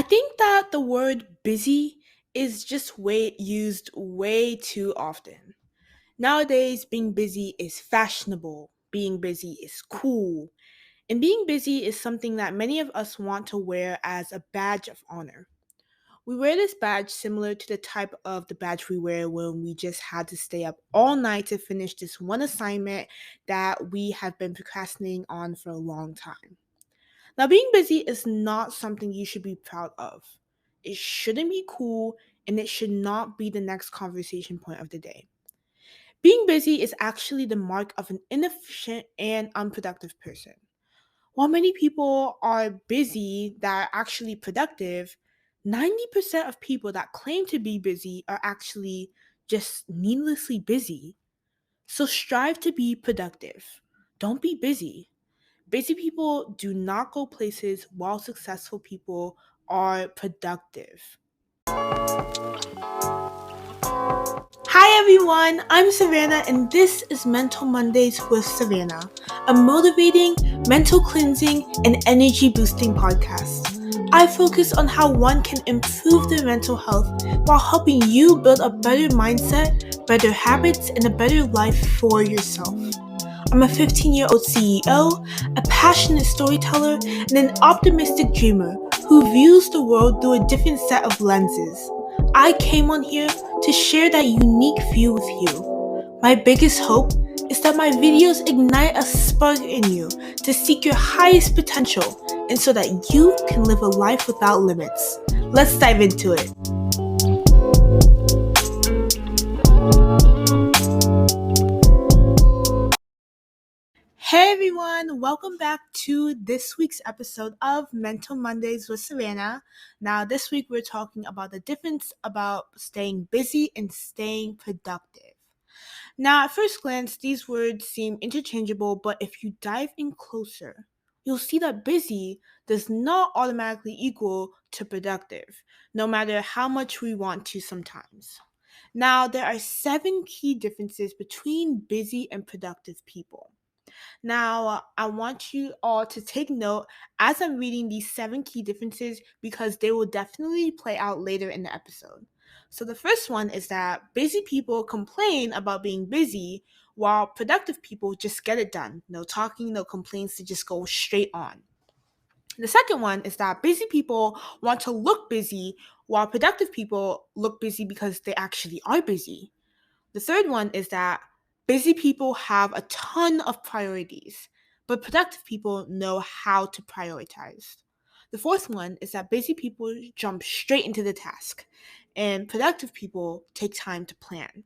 think that the word busy is just used way too often. Nowadays, being busy is fashionable, being busy is cool, and being busy is something that many of us want to wear as a badge of honor. We wear this badge similar to the type of the badge we wear when we just had to stay up all night to finish this one assignment that we have been procrastinating on for a long time. Now, being busy is not something you should be proud of. It shouldn't be cool, and it should not be the next conversation point of the day. Being busy is actually the mark of an inefficient and unproductive person. While many people are busy that are actually productive, 90% of people that claim to be busy are actually just needlessly busy. So strive to be productive. Don't be busy. Busy people do not go places while successful people are productive. Hi everyone, I'm Savanna and this is Mental Mondays with Savanna, a motivating, mental cleansing, and energy boosting podcast. I focus on how one can improve their mental health while helping you build a better mindset, better habits, and a better life for yourself. I'm a 15-year-old CEO, a passionate storyteller, and an optimistic dreamer who views the world through a different set of lenses. I came on here to share that unique view with you. My biggest hope is that my videos ignite a spark in you to seek your highest potential and so that you can live a life without limits. Let's dive into it. Hey everyone, welcome back to this week's episode of Mental Mondays with Savanna. Now, this week we're talking about the difference about staying busy and staying productive. Now, at first glance, these words seem interchangeable, but if you dive in closer, you'll see that busy does not automatically equal to productive, no matter how much we want to sometimes. Now, there are 7 key differences between busy and productive people. Now, I want you all to take note as I'm reading these 7 key differences because they will definitely play out later in the episode. So, the first one is that busy people complain about being busy while productive people just get it done. No talking, no complaints, to just go straight on. The second one is that busy people want to look busy while productive people look busy because they actually are busy. The third one is that busy people have a ton of priorities, but productive people know how to prioritize. The fourth one is that busy people jump straight into the task, and productive people take time to plan.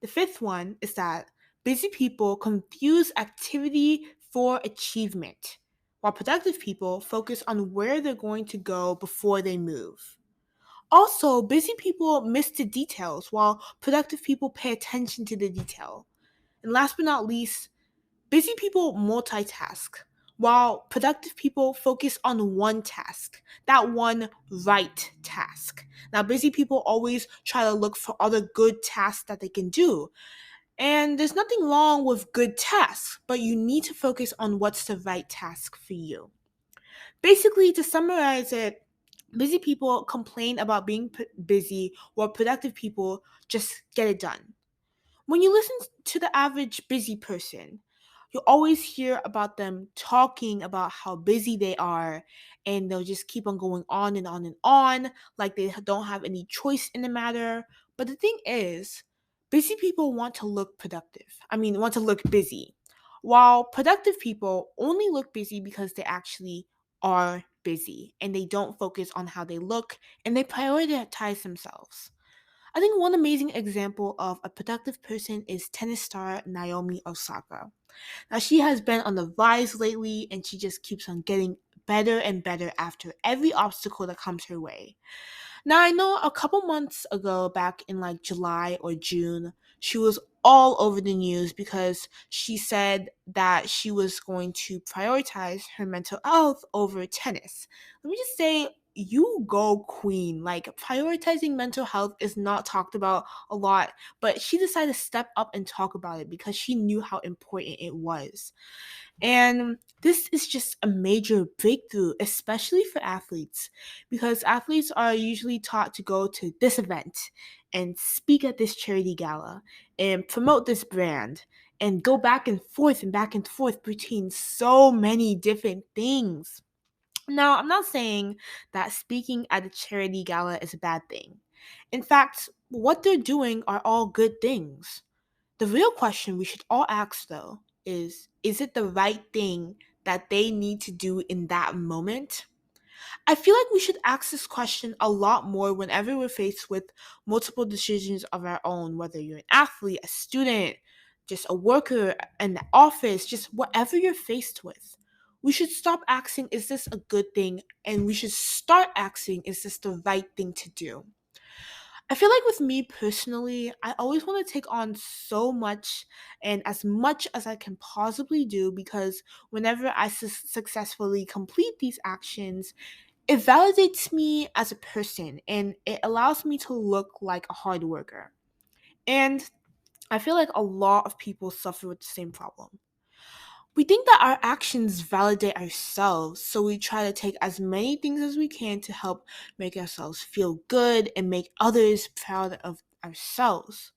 The fifth one is that busy people confuse activity for achievement, while productive people focus on where they're going to go before they move. Also, busy people miss the details while productive people pay attention to the detail. And last but not least, busy people multitask while productive people focus on one task, that one right task. Now, busy people always try to look for other good tasks that they can do. And there's nothing wrong with good tasks, but you need to focus on what's the right task for you. Basically, to summarize it, busy people complain about being busy, while productive people just get it done. When you listen to the average busy person, you always hear about them talking about how busy they are, and they'll just keep on going on and on and on, like they don't have any choice in the matter. But the thing is, busy people want to look want to look busy, while productive people only look busy because they actually are busy and they don't focus on how they look and they prioritize themselves. I think one amazing example of a productive person is tennis star Naomi Osaka. Now, she has been on the rise lately and she just keeps on getting better and better after every obstacle that comes her way. Now, I know a couple months ago, back in like July or June, she was all over the news because she said that she was going to prioritize her mental health over tennis. Let me just say, you go, queen. Like, prioritizing mental health is not talked about a lot, but she decided to step up and talk about it because she knew how important it was. And this is just a major breakthrough, especially for athletes, because athletes are usually taught to go to this event and speak at this charity gala and promote this brand and go back and forth between so many different things. Now, I'm not saying that speaking at a charity gala is a bad thing. In fact, what they're doing are all good things. The real question we should all ask, though, is it the right thing that they need to do in that moment? I feel like we should ask this question a lot more whenever we're faced with multiple decisions of our own, whether you're an athlete, a student, just a worker in the office, just whatever you're faced with. We should stop asking, is this a good thing? And we should start asking, is this the right thing to do? I feel like with me personally, I always want to take on so much and as much as I can possibly do because whenever I successfully complete these actions, it validates me as a person and it allows me to look like a hard worker. And I feel like a lot of people suffer with the same problem. We think that our actions validate ourselves, so we try to take as many things as we can to help make ourselves feel good and make others proud of ourselves.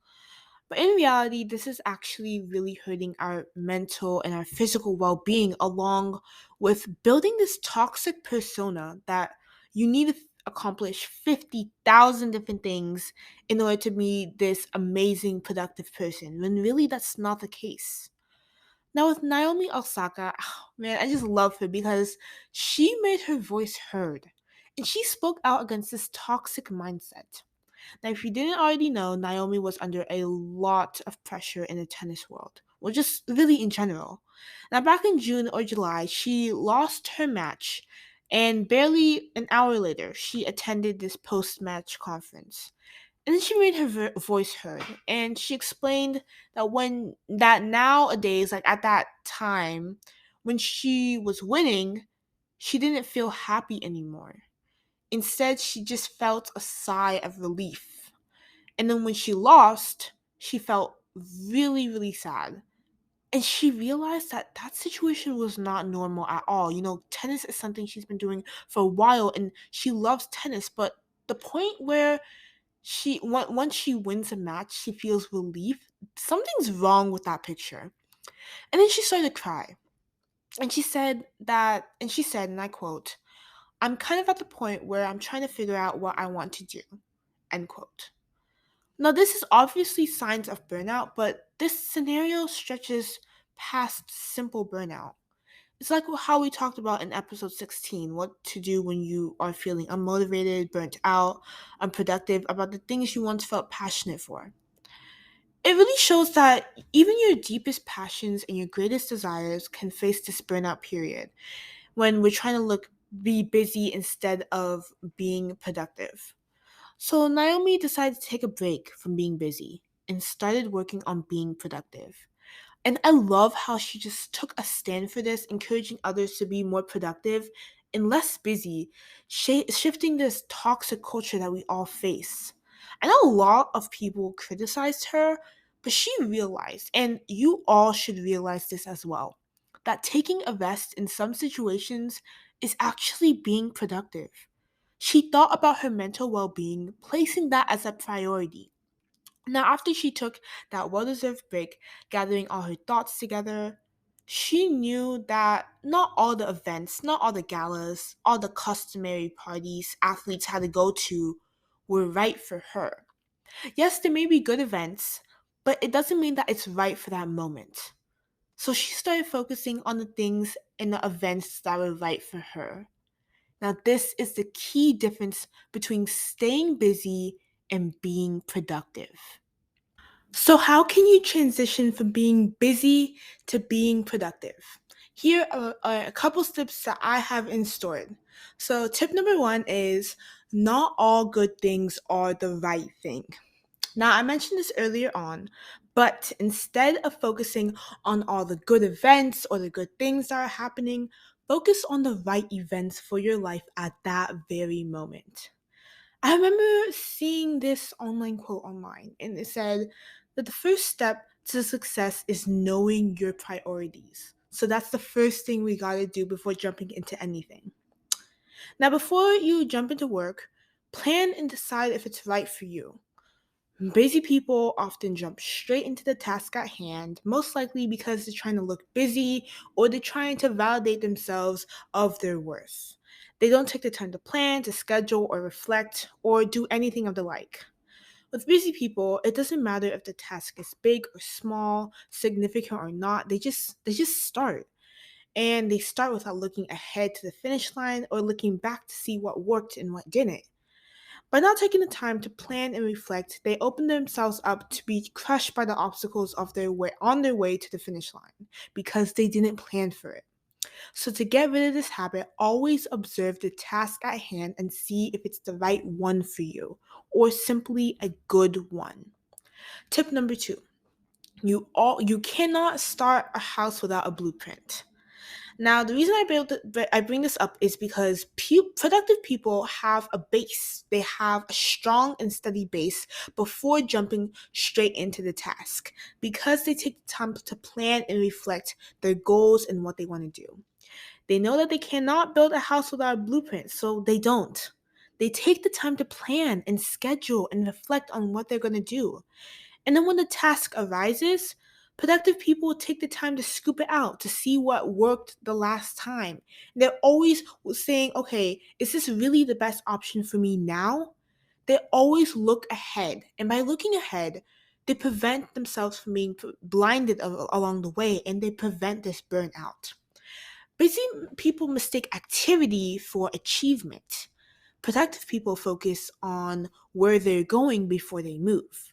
But in reality, this is actually really hurting our mental and our physical well being, along with building this toxic persona that you need to accomplish 50,000 different things in order to be this amazing, productive person, when really that's not the case. Now, with Naomi Osaka, man, I just love her because she made her voice heard and she spoke out against this toxic mindset. Now, if you didn't already know, Naomi was under a lot of pressure in the tennis world, well, just really in general. Now, back in June or July, she lost her match, and barely an hour later, she attended this post-match conference. And then she made her voice heard, and she explained that nowadays, like at that time, when she was winning, she didn't feel happy anymore. Instead, she just felt a sigh of relief. And then when she lost, she felt really, really sad. And she realized that that situation was not normal at all. You know, tennis is something she's been doing for a while and she loves tennis, but the point where once she wins a match, she feels relief. Something's wrong with that picture. And then she started to cry. And she said, and I quote, "I'm kind of at the point where I'm trying to figure out what I want to do." End quote. Now, this is obviously signs of burnout, but this scenario stretches past simple burnout. It's like how we talked about in episode 16, what to do when you are feeling unmotivated, burnt out, unproductive about the things you once felt passionate for. It really shows that even your deepest passions and your greatest desires can face this burnout period when we're trying to be busy instead of being productive. So Naomi decided to take a break from being busy and started working on being productive. And I love how she just took a stand for this, encouraging others to be more productive and less busy, shifting this toxic culture that we all face. I know a lot of people criticized her, but she realized, and you all should realize this as well, that taking a rest in some situations is actually being productive. She thought about her mental well being, placing that as a priority. Now, after she took that well deserved break, gathering all her thoughts together, she knew that not all the events, not all the galas, all the customary parties athletes had to go to were right for her. Yes, there may be good events, but it doesn't mean that it's right for that moment. So she started focusing on the things and the events that were right for her. Now, this is the key difference between staying busy and being productive. So, how can you transition from being busy to being productive? Here are a couple tips that I have in store. So, tip number one is not all good things are the right thing. Now, I mentioned this earlier on, but instead of focusing on all the good events or the good things that are happening, Focus on the right events for your life at that very moment. I remember seeing this online quote online, and it said that the first step to success is knowing your priorities. So that's the first thing we gotta do before jumping into anything. Now, before you jump into work, plan and decide if it's right for you. Busy people often jump straight into the task at hand, most likely because they're trying to look busy or they're trying to validate themselves of their worth. They don't take the time to plan, to schedule, or reflect, or do anything of the like. With busy people, it doesn't matter if the task is big or small, significant or not. They just start. And they start without looking ahead to the finish line or looking back to see what worked and what didn't. By not taking the time to plan and reflect, they open themselves up to be crushed by the obstacles of their way on their way to the finish line because they didn't plan for it. So to get rid of this habit, always observe the task at hand and see if it's the right one for you or simply a good one. Tip number 2. You cannot start a house without a blueprint. Now, the reason I bring this up is because productive people have a base. They have a strong and steady base before jumping straight into the task because they take the time to plan and reflect their goals and what they want to do. They know that they cannot build a house without a blueprint, so they don't. They take the time to plan and schedule and reflect on what they're going to do. And then when the task arises, productive people take the time to scoop it out to see what worked the last time. They're always saying, okay, is this really the best option for me now? They always look ahead. And by looking ahead, they prevent themselves from being blinded along the way and they prevent this burnout. Busy people mistake activity for achievement. Productive people focus on where they're going before they move.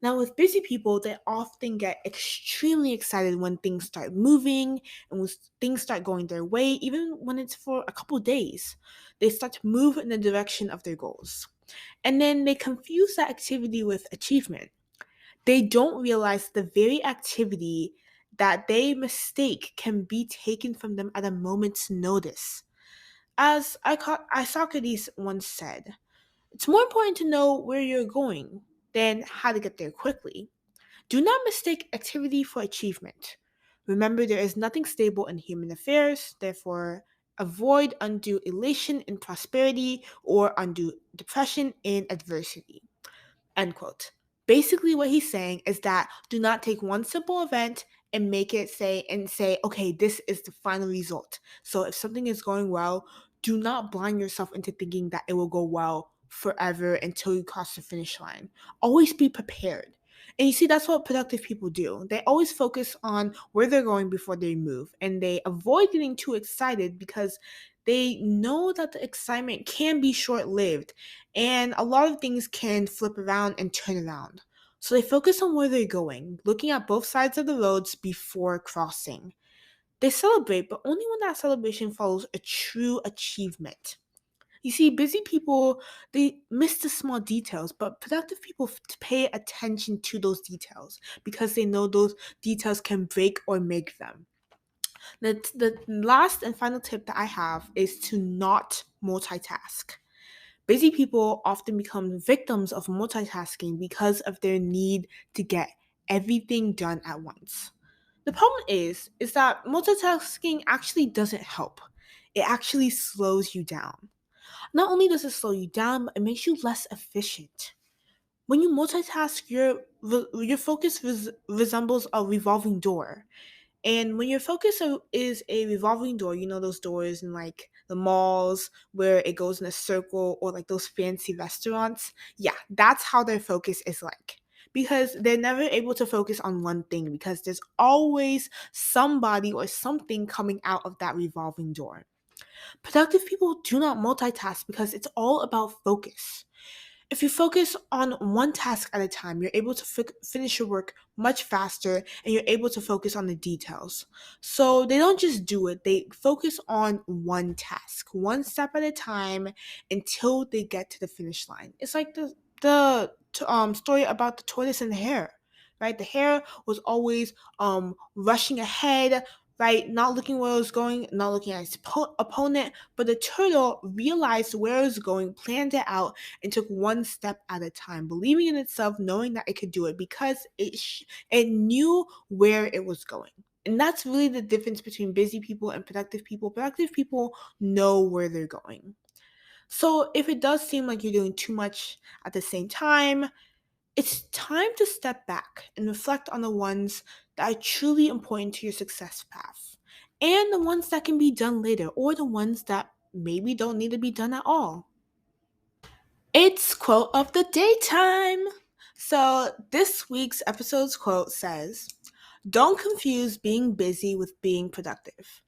Now, with busy people, they often get extremely excited when things start moving and when things start going their way, even when it's for a couple days. They start to move in the direction of their goals. And then they confuse that activity with achievement. They don't realize the very activity that they mistake can be taken from them at a moment's notice. As Socrates once said, it's more important to know where you're going than how to get there quickly. Do not mistake activity for achievement. Remember, there is nothing stable in human affairs, therefore, avoid undue elation in prosperity or undue depression in adversity. End quote. Basically, what he's saying is that do not take one simple event and make it say, okay, this is the final result. So if something is going well, do not blind yourself into thinking that it will go well forever until you cross the finish line. Always be prepared. And you see, that's what productive people do. They always focus on where they're going before they move, and they avoid getting too excited because they know that the excitement can be short lived and a lot of things can flip around and turn around. So they focus on where they're going, looking at both sides of the roads before crossing. They celebrate, but only when that celebration follows a true achievement. You see, busy people, they miss the small details, but productive people pay attention to those details because they know those details can break or make them. The last and final tip that I have is to not multitask. Busy people often become victims of multitasking because of their need to get everything done at once. The problem is that multitasking actually doesn't help. It actually slows you down. Not only does it slow you down, but it makes you less efficient. When you multitask, your focus resembles a revolving door. And when your focus is a revolving door, you know those doors in like the malls where it goes in a circle or like those fancy restaurants? Yeah, that's how their focus is like. Because they're never able to focus on one thing because there's always somebody or something coming out of that revolving door. Productive people do not multitask because it's all about focus. If you focus on one task at a time, you're able to finish your work much faster and you're able to focus on the details. So they don't just do it, they focus on one task, one step at a time until they get to the finish line. It's like the story about the tortoise and the hare, right? The hare was always rushing ahead, right? Not looking where it was going, not looking at its opponent, but the turtle realized where it was going, planned it out, and took one step at a time, believing in itself, knowing that it could do it because it knew where it was going. And that's really the difference between busy people and productive people. Productive people know where they're going. So if it does seem like you're doing too much at the same time, it's time to step back and reflect on the ones that are truly important to your success path and the ones that can be done later or the ones that maybe don't need to be done at all. It's quote of the daytime. So this week's episode's quote says, "Don't confuse being busy with being productive.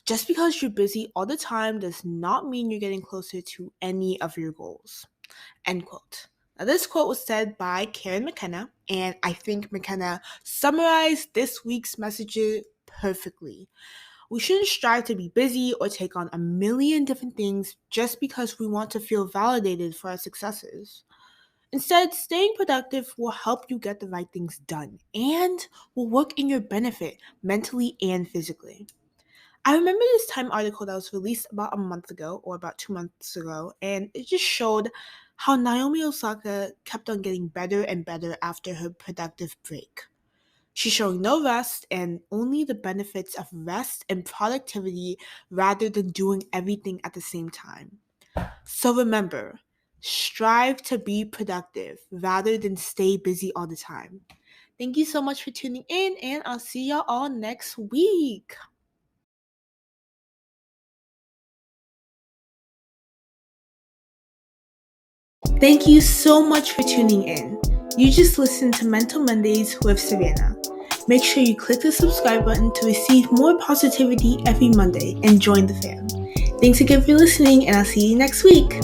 Just because you're busy all the time does not mean you're getting closer to any of your goals." End quote. Now, this quote was said by McKenna, and I think McKenna summarized this week's message perfectly. We shouldn't strive to be busy or take on a million different things just because we want to feel validated for our successes. Instead, staying productive will help you get the right things done and will work in your benefit mentally and physically. I remember this Time article that was released about a month ago or about 2 months ago, and it just showed how Naomi Osaka kept on getting better and better after her productive break. She's showing no rest and only the benefits of rest and productivity rather than doing everything at the same time. So remember, strive to be productive rather than stay busy all the time. Thank you so much for tuning in, and I'll see y'all all next week. Thank you so much for tuning in. You just listened to Mental Mondays with Savanna. Make sure you click the subscribe button to receive more positivity every Monday and join the fam. Thanks again for listening, and I'll see you next week.